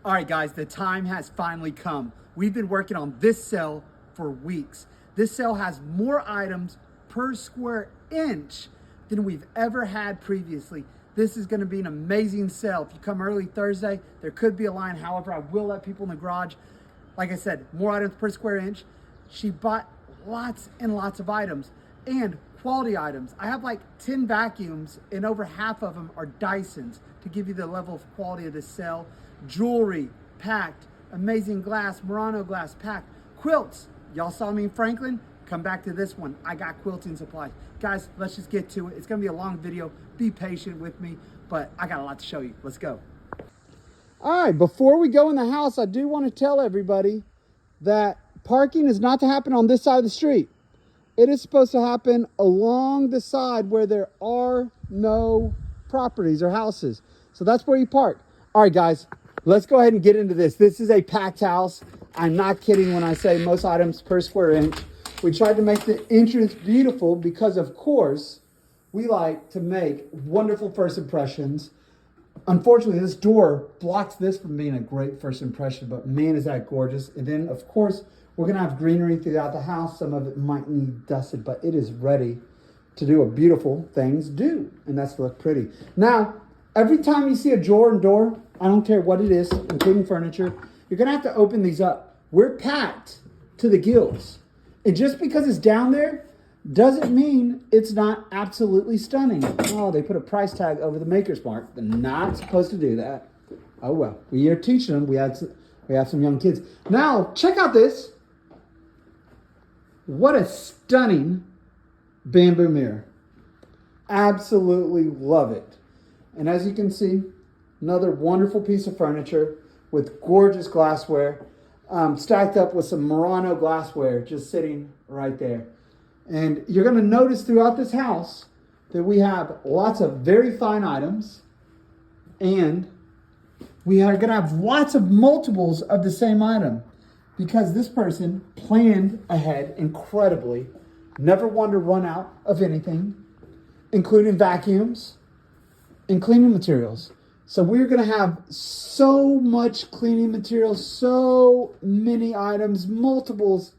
All right, guys, the time has finally come. We've been working on this sale for weeks. This sale has more items per square inch than we've ever had previously. This is going to be an amazing sale. If you come early Thursday, there could be a line. However, I will let people in the garage. Like I said, more items per square inch. She bought lots and lots of items and quality items. I have like 10 vacuums and over half of them are Dysons to give you the level of quality of this sale. Jewelry packed, amazing glass, Murano glass packed, quilts. Y'all saw me in Franklin? Come back to this one. I got quilting supplies. Guys, let's just get to it. It's gonna be a long video. Be patient with me, but I got a lot to show you. Let's go. All right, before we go in the house, I do want to tell everybody that parking is not to happen on this side of the street. It is supposed to happen along the side where there are no properties or houses. So that's where you park. All right, guys, let's go ahead and get into this. This is a packed house. I'm not kidding when I say most items per square inch. We tried to make the entrance beautiful because, of course, we like to make wonderful first impressions. Unfortunately, this door blocks this from being a great first impression, but man, is that gorgeous. And then, of course, we're gonna have greenery throughout the house. Some of it might need dusted, but it is ready to do what beautiful things do, and that's to look pretty. Now, every time you see a drawer and door, I don't care what it is, including furniture, you're gonna have to open these up. We're packed to the gills. And just because it's down there doesn't mean it's not absolutely stunning. Oh, they put a price tag over the maker's mark. They're not supposed to do that. Oh well, we are teaching them. We have some young kids. Now, check out this. What a stunning bamboo mirror. Absolutely love it. And as you can see, another wonderful piece of furniture with gorgeous glassware, stacked up with some Murano glassware just sitting right there. And you're going to notice throughout this house that we have lots of very fine items, and we are going to have lots of multiples of the same item because this person planned ahead incredibly, never wanted to run out of anything, including vacuums and cleaning materials. So we're going to have so much cleaning material, so many items, multiples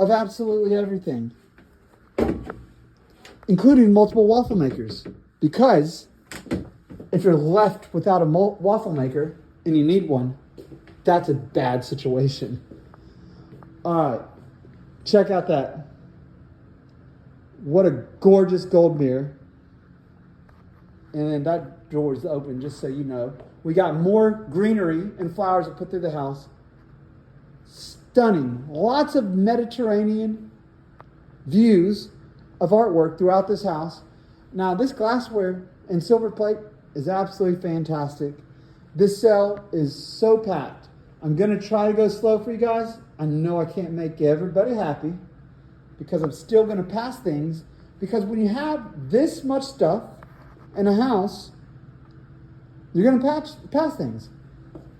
of absolutely everything, including multiple waffle makers. Because if you're left without a waffle maker and you need one, that's a bad situation. All right, check out that. What a gorgeous gold mirror. And then that door is open, just so you know. We got more greenery and flowers to put through the house. Stunning. Lots of Mediterranean views of artwork throughout this house. Now, this glassware and silver plate is absolutely fantastic. This sale is so packed. I'm going to try to go slow for you guys. I know I can't make everybody happy because I'm still going to pass things. Because when you have this much stuff in a house, you're going to pass things.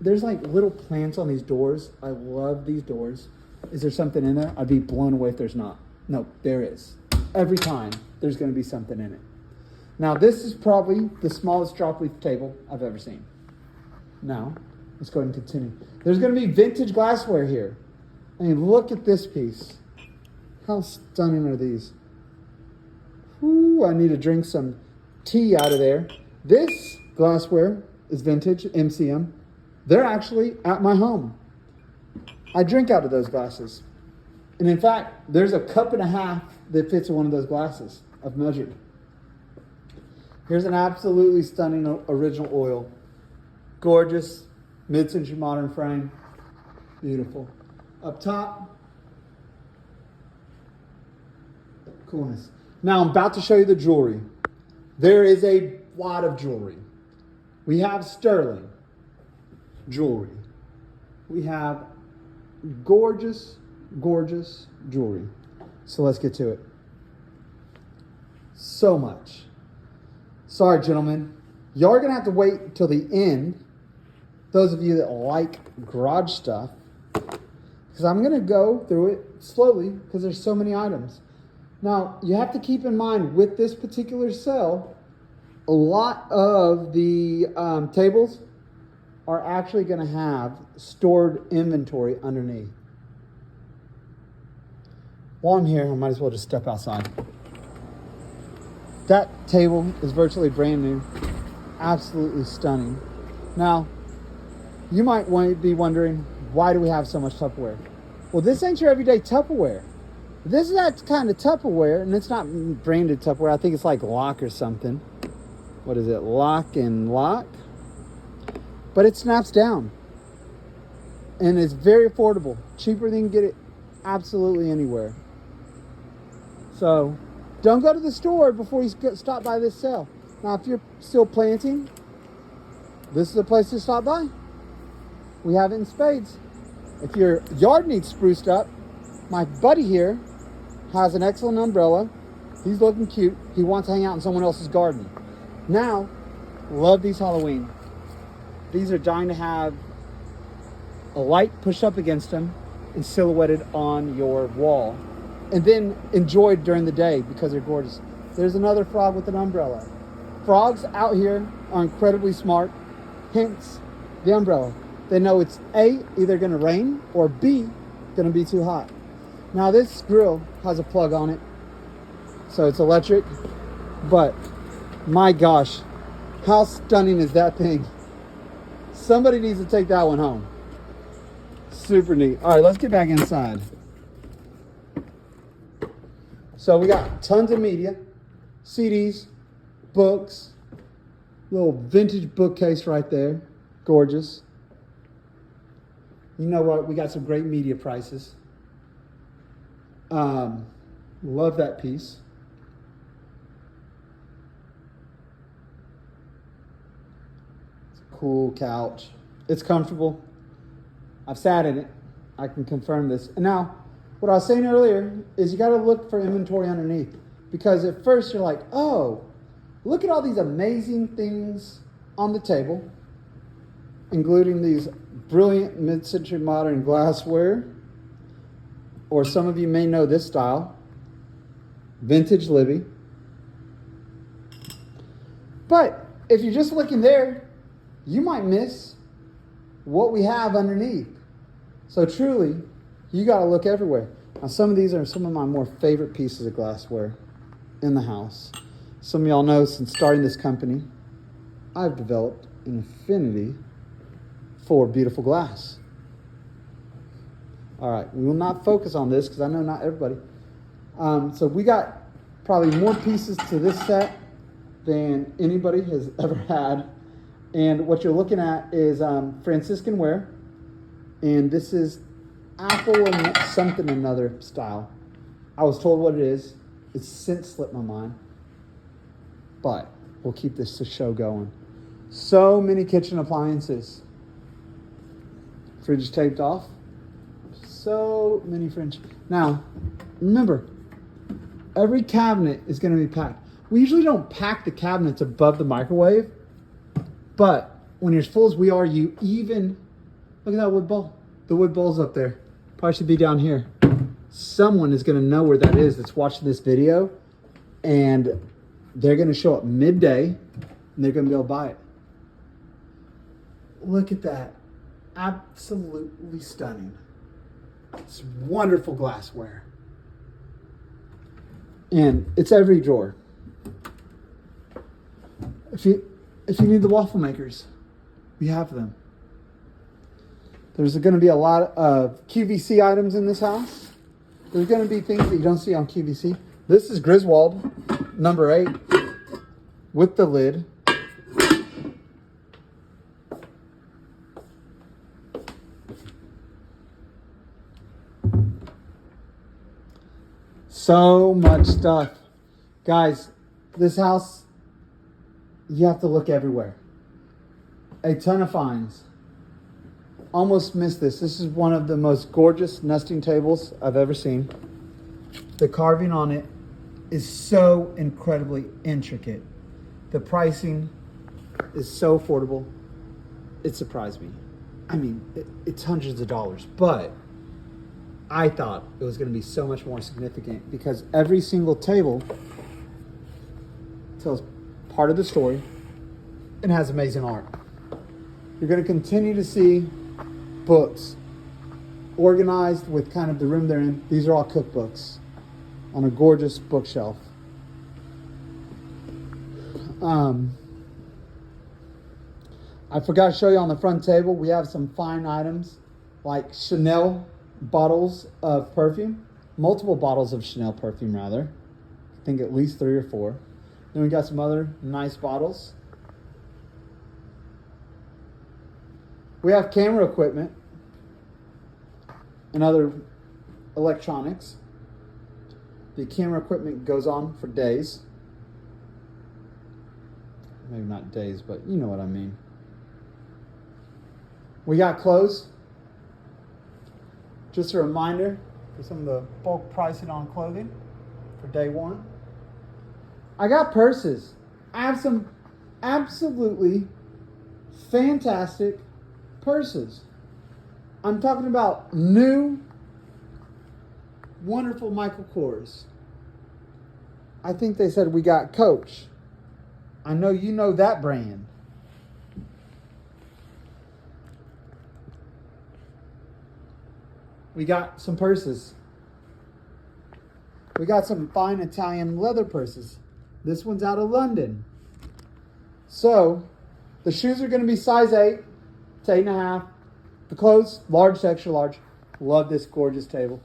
There's like little plants on these doors. I love these doors. Is there something in there? I'd be blown away if there's not. No, there is. Every time there's going to be something in it. Now, this is probably the smallest drop leaf table I've ever seen. Now, let's go ahead and continue. There's going to be vintage glassware here. I mean, look at this piece. How stunning are these? Ooh, I need to drink some tea out of there. This glassware is vintage, MCM. They're actually at my home. I drink out of those glasses. And in fact, there's a cup and a half that fits in one of those glasses. I've measured. Here's an absolutely stunning original oil. Gorgeous, mid-century modern frame. Beautiful. Up top, coolness. Now I'm about to show you the jewelry. There is a lot of jewelry. We have sterling jewelry. We have gorgeous, gorgeous jewelry. So let's get to it. So much. Sorry, gentlemen. Y'all are going to have to wait till the end, those of you that like garage stuff, because I'm going to go through it slowly because there's so many items. Now, you have to keep in mind with this particular sale, a lot of the tables are actually going to have stored inventory underneath. While I'm here, I might as well just step outside. That table is virtually brand new. Absolutely stunning. Now, you might be wondering, why do we have so much Tupperware? Well, this ain't your everyday Tupperware. This is that kind of Tupperware, and it's not branded Tupperware. I think it's like Lock or something. What is it? Lock and Lock? But it snaps down. And it's very affordable. Cheaper than you can get it absolutely anywhere. So, don't go to the store before you stop by this sale. Now, if you're still planting, this is the place to stop by. We have it in spades. If your yard needs spruced up, my buddy here has an excellent umbrella. He's looking cute. He wants to hang out in someone else's garden. Now, love these Halloween. These are dying to have a light pushed up against them and silhouetted on your wall. And then enjoyed during the day because they're gorgeous. There's another frog with an umbrella. Frogs out here are incredibly smart. Hence the umbrella. They know it's A, either going to rain, or B, going to be too hot. Now this grill has a plug on it, so it's electric. But my gosh, how stunning is that thing? Somebody needs to take that one home. Super neat. All right, let's get back inside. So we got tons of media, CDs, books, little vintage bookcase right there. Gorgeous. You know what? We got some great media prices. Love that piece. It's a cool couch. It's comfortable. I've sat in it. I can confirm this. And now, what I was saying earlier is you got to look for inventory underneath. Because at first you're like, oh, look at all these amazing things on the table, including these brilliant mid-century modern glassware. Or some of you may know this style, vintage Libby. But if you're just looking there, you might miss what we have underneath. So truly, you got to look everywhere. Now, some of these are some of my more favorite pieces of glassware in the house. Some of y'all know since starting this company, I've developed an affinity for beautiful glass. All right, we will not focus on this because I know not everybody. So we got probably more pieces to this set than anybody has ever had. And what you're looking at is Franciscan ware. And this is apple and something another style. I was told what it is. It's since slipped my mind. But we'll keep this show going. So many kitchen appliances. Fridge is taped off. So many fridge. Now, remember, every cabinet is going to be packed. We usually don't pack the cabinets above the microwave. But when you're as full as we are, you even... Look at that wood bowl. The wood bowl's up there. Probably should be down here. Someone is going to know where that is that's watching this video. And they're going to show up midday. And they're going to be able to buy it. Look at that. Absolutely stunning. It's wonderful glassware. And it's every drawer. If you need the waffle makers, we have them. There's going to be a lot of QVC items in this house. There's going to be things that you don't see on QVC. This is Griswold, number 8, with the lid. So much stuff. Guys, this house, you have to look everywhere. A ton of finds. Almost missed this. This is one of the most gorgeous nesting tables I've ever seen. The carving on it is so incredibly intricate. The pricing is so affordable. It surprised me. I mean, it's hundreds of dollars, but I thought it was going to be so much more significant because every single table tells part of the story and has amazing art. you're going to continue to see books organized with kind of the room they're in. These are all cookbooks on a gorgeous bookshelf. I forgot to show you on the front table, we have some fine items like Chanel bottles of perfume, multiple bottles of Chanel perfume rather. I think at least 3 or 4. Then we got some other nice bottles. We have camera equipment and other electronics. The camera equipment goes on for days. Maybe not days, but you know what I mean. We got clothes. Just a reminder for some of the bulk pricing on clothing for day one. I got purses. I have some absolutely fantastic purses. I'm talking about new, wonderful Michael Kors. I think they said we got Coach. I know you know that brand. We got some purses. We got some fine Italian leather purses. This one's out of London. So, the shoes are going to be size 8 to 8.5. The clothes, large to extra large. Love this gorgeous table.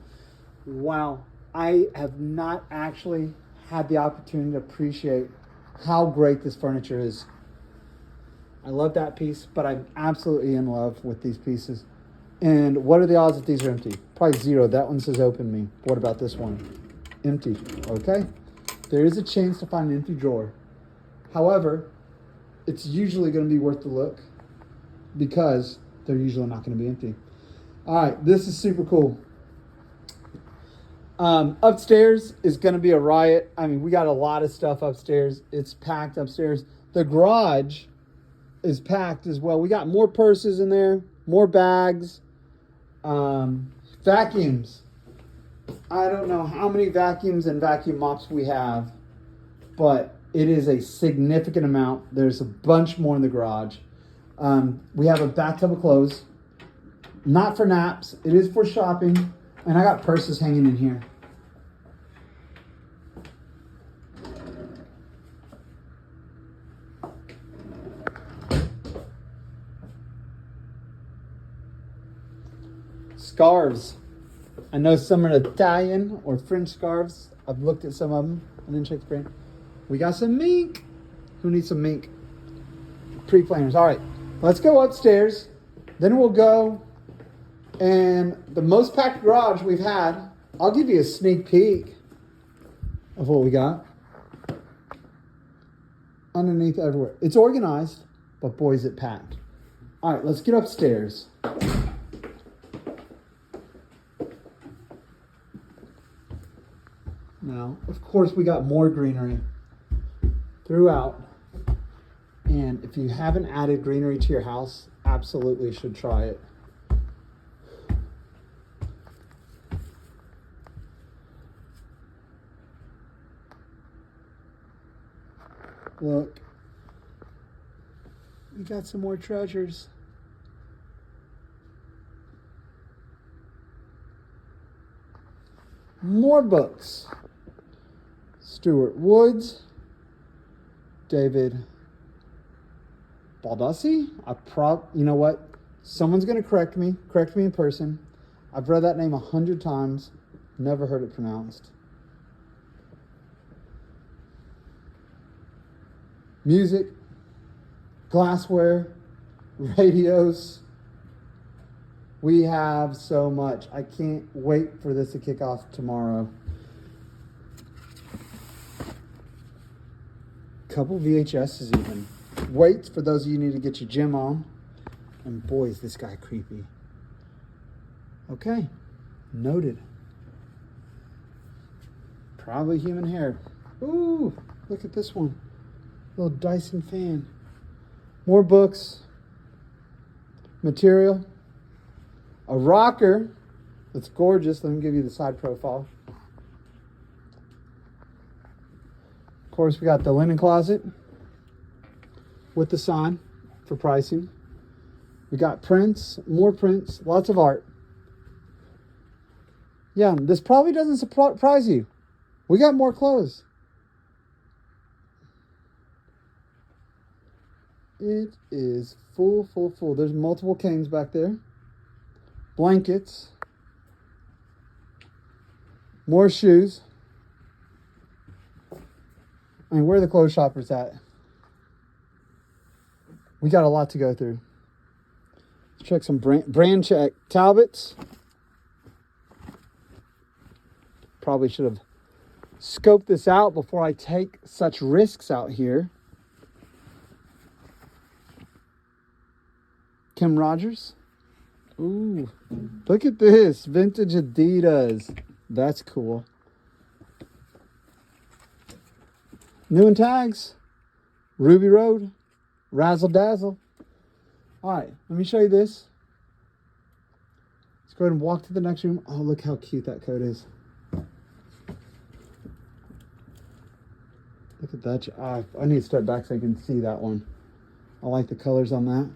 Wow. I have not actually had the opportunity to appreciate how great this furniture is. I love that piece, but I'm absolutely in love with these pieces. And what are the odds that these are empty? Probably 0. That one says open me. What about this one? Empty. Okay. There is a chance to find an empty drawer. However, it's usually going to be worth the look because they're usually not going to be empty. All right. This is super cool. Upstairs is going to be a riot. I mean, we got a lot of stuff upstairs. It's packed upstairs. The garage is packed as well. We got more purses in there, more bags, vacuums. I don't know how many vacuums and vacuum mops we have, but it is a significant amount. There's a bunch more in the garage. We have a bathtub of clothes, not for naps. It is for shopping. And I got purses hanging in here. Scarves. I know some are Italian or French scarves. I've looked at some of them. I didn't check the brand. We got some mink. Who needs some mink? Pre-planners. All right. Let's go upstairs. Then we'll go. And the most packed garage we've had, I'll give you a sneak peek of what we got. Underneath everywhere. It's organized, but boy, is it packed. All right, let's get upstairs. Now, of course, we got more greenery throughout. And if you haven't added greenery to your house, absolutely should try it. Look, we got some more treasures. More books. Stuart Woods, David Baldassi. You know what? Someone's going to correct me in person. I've read that name 100 times, never heard it pronounced. Music, glassware, radios. We have so much. I can't wait for this to kick off tomorrow. Couple VHSs even. Weights for those of you who need to get your gym on. And boy, is this guy creepy. Okay, noted. Probably human hair. Ooh, look at this one. Little Dyson fan. More books. Material. A rocker that's gorgeous. Let me give you the side profile. Of course, we got the linen closet with the sign for pricing. We got prints, more prints, lots of art. Yeah, this probably doesn't surprise you. We got more clothes. It is full, full, full. There's multiple canes back there. Blankets. More shoes. I mean, where are the clothes shoppers at? We got a lot to go through. Let's check some brand check. Talbots. Probably should have scoped this out before I take such risks out here. Kim Rogers. Ooh, look at this. Vintage Adidas. That's cool. New and tags. Ruby Road. Razzle Dazzle. All right, let me show you this. Let's go ahead and walk to the next room. Oh, look how cute that coat is. Look at that. I need to step back so I can see that one. I like the colors on that.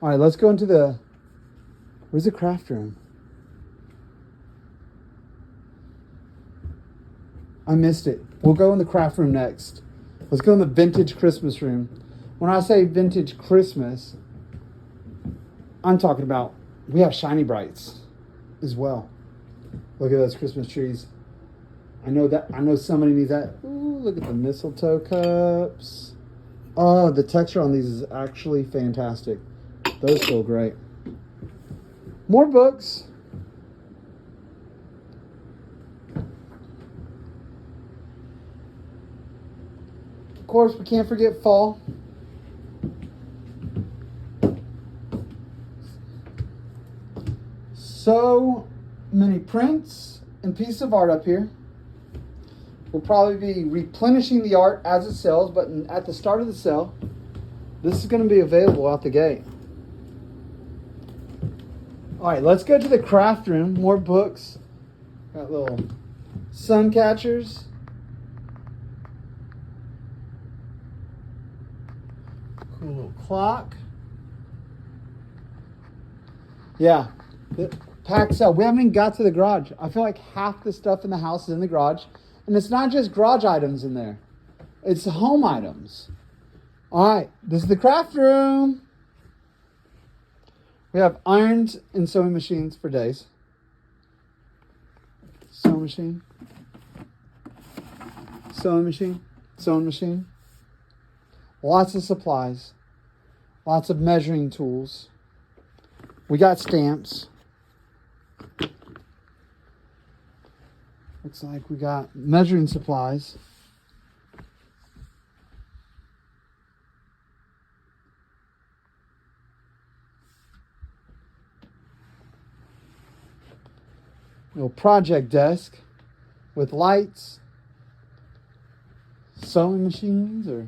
All right, let's go into the... Where's the craft room? I missed it. We'll go in the craft room next. Let's go in the vintage Christmas room. When I say vintage Christmas, I'm talking about we have shiny brights as well. Look at those Christmas trees. I know somebody needs that. Ooh, look at the mistletoe cups. Oh, the texture on these is actually fantastic. Those feel great. More books. Of course, we can't forget fall. So many prints and pieces of art up here. We'll probably be replenishing the art as it sells, but at the start of the sale, this is going to be available out the gate. All right, let's go to the craft room. More books. Got little sun catchers. Cool little clock. Yeah, the packed sale. We haven't even got to the garage. I feel like half the stuff in the house is in the garage. And it's not just garage items in there. It's home items. All right, this is the craft room. We have irons and sewing machines for days. Sewing machine. Sewing machine. Sewing machine. Lots of supplies. Lots of measuring tools. We got stamps. Looks like we got measuring supplies. Little project desk with lights, sewing machines, or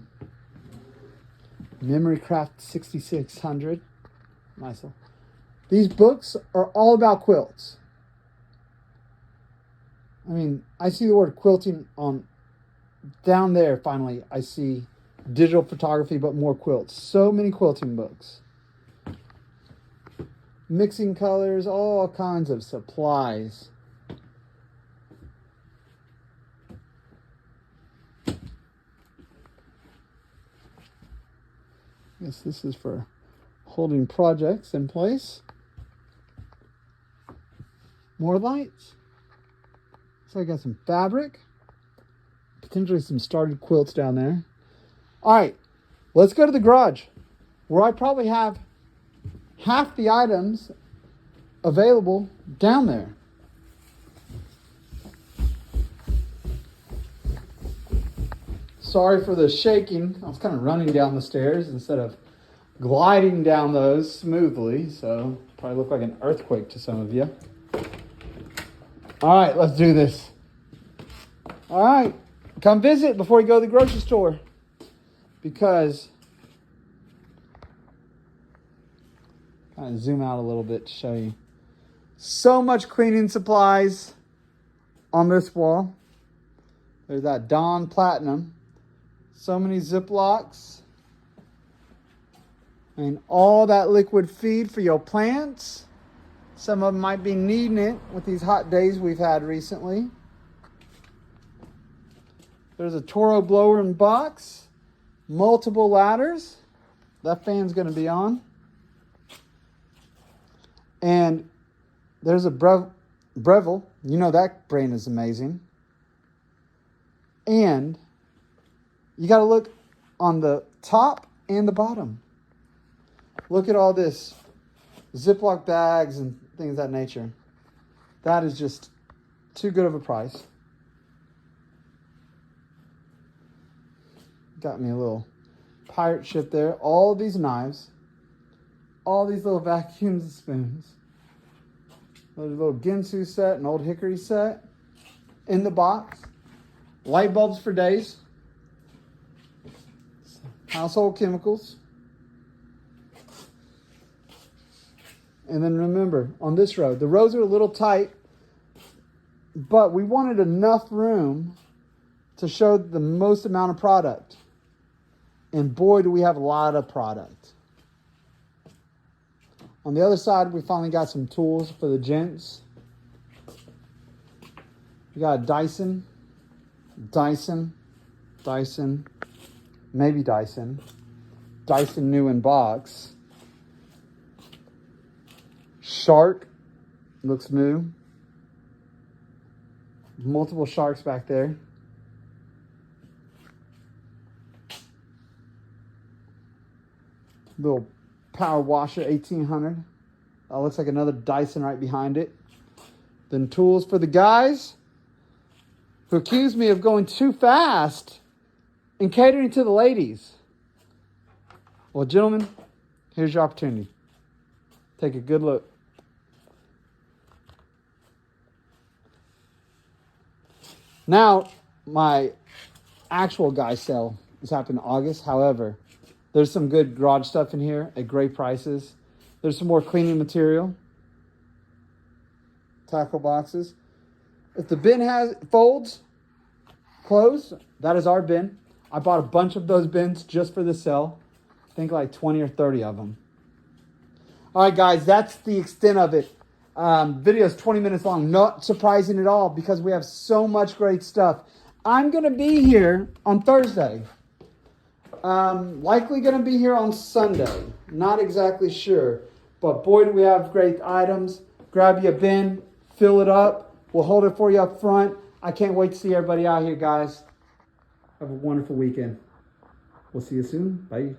Memory Craft 6600. Nice one. These books are all about quilts. I mean, I see the word quilting on down there. Finally, I see digital photography, but more quilts. So many quilting books. Mixing colors, all kinds of supplies. Yes, this is for holding projects in place. More lights. So I got some fabric, potentially some started quilts down there. All right, let's go to the garage, where I probably have half the items available down there. Sorry for the shaking. I was kind of running down the stairs instead of gliding down those smoothly, so probably look like an earthquake to some of you. All right, let's do this. All right, come visit before you go to the grocery store, because kind of zoom out a little bit to show you. So much cleaning supplies on this wall. There's that Dawn Platinum. So many Ziplocs. And all that liquid feed for your plants. Some of them might be needing it with these hot days we've had recently. There's a Toro blower and box. Multiple ladders. That fan's going to be on. And there's a Breville. You know that brand is amazing. And you got to look on the top and the bottom. Look at all this Ziploc bags and things of that nature. That is just too good of a price. Got me a little pirate ship there. All of these knives. All these little vacuums and spoons. There's a little Ginsu set, an old hickory set. In the box. Light bulbs for days. Household chemicals. And then remember, on this road, the rows are a little tight, but we wanted enough room to show the most amount of product. And boy, do we have a lot of product. On the other side, we finally got some tools for the gents. We got a Dyson, maybe Dyson new in box. Shark, looks new. Multiple sharks back there. Little power washer, 1800. That looks like another Dyson right behind it. Then tools for the guys who accuse me of going too fast and catering to the ladies. Well, gentlemen, here's your opportunity. Take a good look. Now, my actual guy sale is happening in August. However, there's some good garage stuff in here at great prices. There's some more cleaning material. Tackle boxes. If the bin folds closed, that is our bin. I bought a bunch of those bins just for the sale. I think like 20 or 30 of them. All right, guys, that's the extent of it. Video is 20 minutes long. Not surprising at all because we have so much great stuff. I'm going to be here on Thursday. Likely going to be here on Sunday. Not exactly sure. But boy, do we have great items. Grab you a bin. Fill it up. We'll hold it for you up front. I can't wait to see everybody out here, guys. Have a wonderful weekend. We'll see you soon. Bye.